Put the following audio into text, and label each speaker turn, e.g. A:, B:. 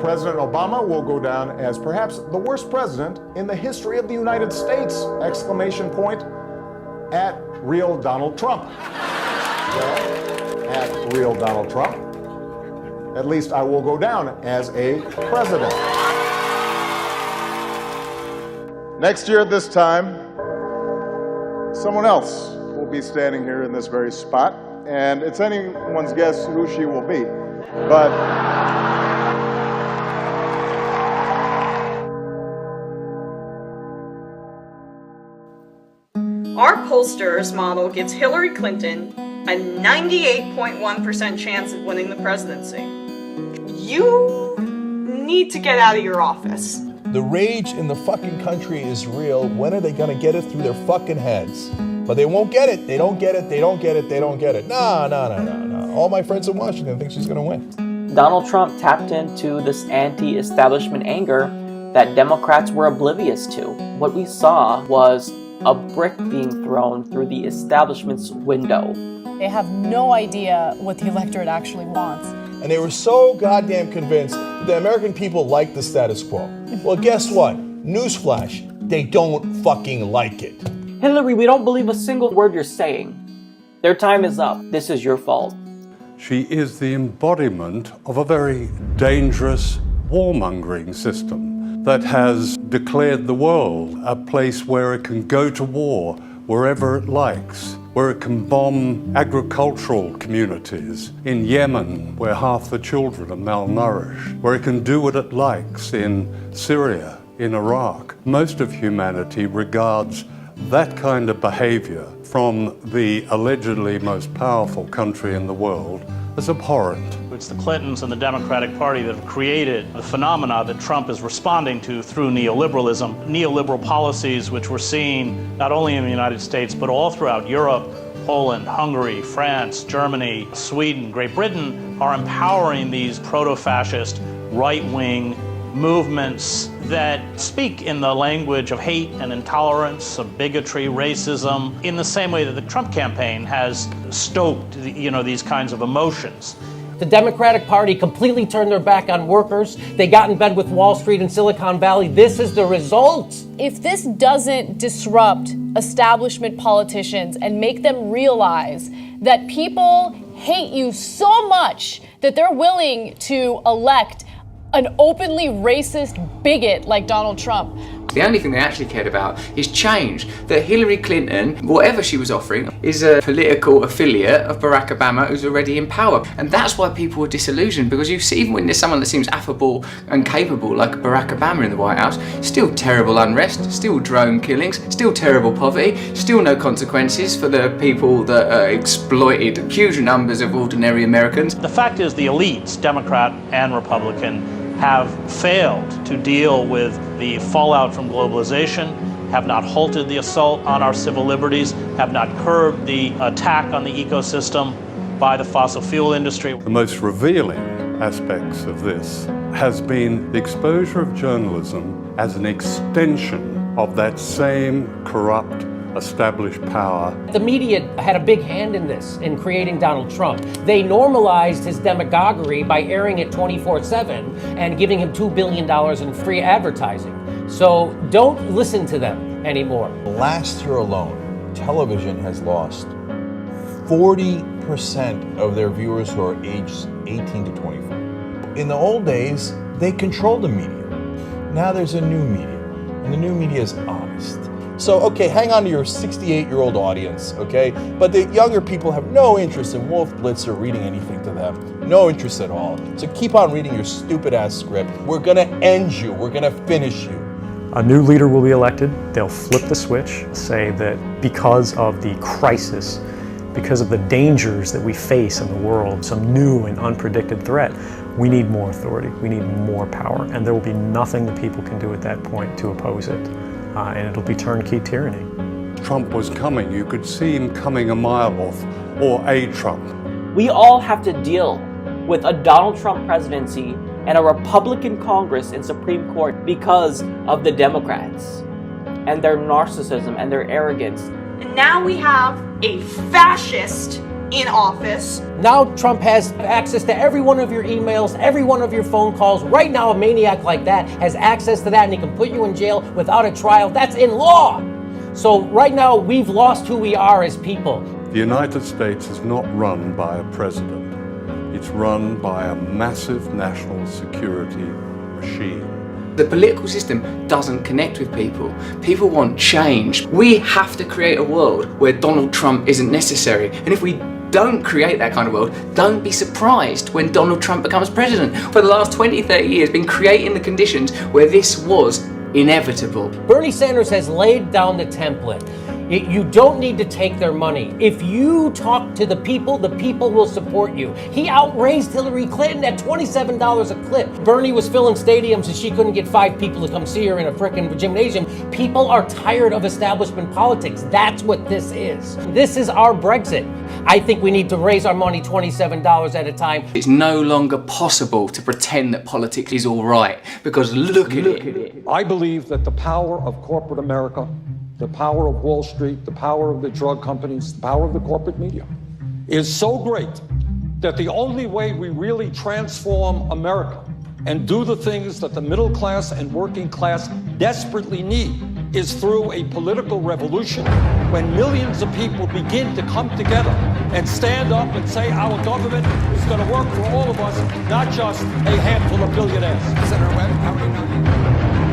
A: President Obama will go down as perhaps the worst president in the history of the United States! Exclamation point at real Donald Trump. Well, at real Donald Trump, at least I will go down as a president. Next year at this time, someone else will be standing here in this very spot, and it's anyone's guess who she will be. But
B: our pollsters model gives Hilary Clinton a 98.1% chance of winning the presidency. You need to get out of your office.
C: The rage in the fucking country is real. When are they gonna get it through their fucking heads? But they won't get it. They don't get it. They don't get it. They don't get it. No. All my friends in Washington think she's gonna win.
D: Donald Trump tapped into this anti-establishment anger that Democrats were oblivious to. What we saw was a brick being thrown through the establishment's window.
E: They have no idea what the electorate actually wants.
C: And they were so goddamn convinced that the American people like the status quo. Well, guess what? Newsflash, they don't fucking like it.
D: Hillary, we don't believe a single word you're saying. Their time is up. This is your fault.
F: She is the embodiment of a very dangerous warmongering system that has declared the world a place where it can go to war wherever it likes, where it can bomb agricultural communities in Yemen, where half the children are malnourished, where it can do what it likes in Syria, in Iraq. Most of humanity regards that kind of behavior from the allegedly most powerful country in the world as abhorrent.
G: It's the Clintons and the Democratic Party that have created the phenomena that Trump is responding to through neoliberalism. Neoliberal policies which we're seeing not only in the United States but all throughout Europe, Poland, Hungary, France, Germany, Sweden, Great Britain are empowering these proto-fascist right-wing movements that speak in the language of hate and intolerance, of bigotry, racism, in the same way that the Trump campaign has stoked, these kinds of emotions.
H: The Democratic Party completely turned their back on workers. They got in bed with Wall Street and Silicon Valley. This is the result.
E: If this doesn't disrupt establishment politicians and make them realize that people hate you so much that they're willing to elect an openly racist bigot like Donald Trump.
I: The only thing they actually cared about is change. That Hilary Clinton, whatever she was offering, is a political affiliate of Barack Obama who's already in power. And that's why people are disillusioned, because you see, even when there's someone that seems affable and capable, like Barack Obama in the White House, still terrible unrest, still drone killings, still terrible poverty, still no consequences for the people that exploited huge numbers of ordinary Americans.
G: The fact is the elites, Democrat and Republican, have failed to deal with the fallout from globalization, have not halted the assault on our civil liberties, have not curbed the attack on the ecosystem by the fossil fuel industry.
F: The most revealing aspects of this has been the exposure of journalism as an extension of that same corrupt established power.
H: The media had a big hand in this, in creating Donald Trump. They normalized his demagoguery by airing it 24/7 and giving him $2 billion in free advertising. So don't listen to them anymore.
C: Last year alone, television has lost 40% of their viewers who are aged 18 to 24. In the old days, they controlled the media. Now there's a new media, and the new media is honest. So, okay, hang on to your 68-year-old audience, okay? But the younger people have no interest in Wolf Blitzer reading anything to them. No interest at all. So keep on reading your stupid-ass script. We're gonna end you. We're gonna finish you.
J: A new leader will be elected. They'll flip the switch, say that because of the crisis, because of the dangers that we face in the world, some new and unpredicted threat, we need more authority. We need more power. And there will be nothing the people can do at that point to oppose it. And it'll be turnkey tyranny.
F: Trump was coming. You could see him coming a mile off, or a Trump.
D: We all have to deal with a Donald Trump presidency and a Republican Congress and Supreme Court because of the Democrats and their narcissism and their arrogance.
B: And now we have a fascist in office.
H: Now Trump has access to every one of your emails, every one of your phone calls. Right now, a maniac like that has access to that, and he can put you in jail without a trial. That's in law. So right now, we've lost who we are as people.
F: The United States is not run by a president. It's run by a massive national security machine.
I: The political system doesn't connect with people. People want change. We have to create a world where Donald Trump isn't necessary. And if we don't create that kind of world, don't be surprised when Donald Trump becomes president. For the last 20, 30 years, been creating the conditions where this was inevitable.
H: Bernie Sanders has laid down the template. You don't need to take their money. If you talk to the people will support you. He outraised Hilary Clinton at $27 a clip. Bernie was filling stadiums and she couldn't get 5 people to come see her in a frickin' gymnasium. People are tired of establishment politics. That's what this is. This is our Brexit. I think we need to raise our money $27 at a time.
I: It's no longer possible to pretend that politics is all right, because look at it.
K: I believe that the power of corporate America, the power of Wall Street, the power of the drug companies, the power of the corporate media is so great that the only way we really transform America and do the things that the middle class and working class desperately need is through a political revolution when millions of people begin to come together and stand up and say our government is going to work for all of us, not just a handful of billionaires.
L: Senator Webb, how many million?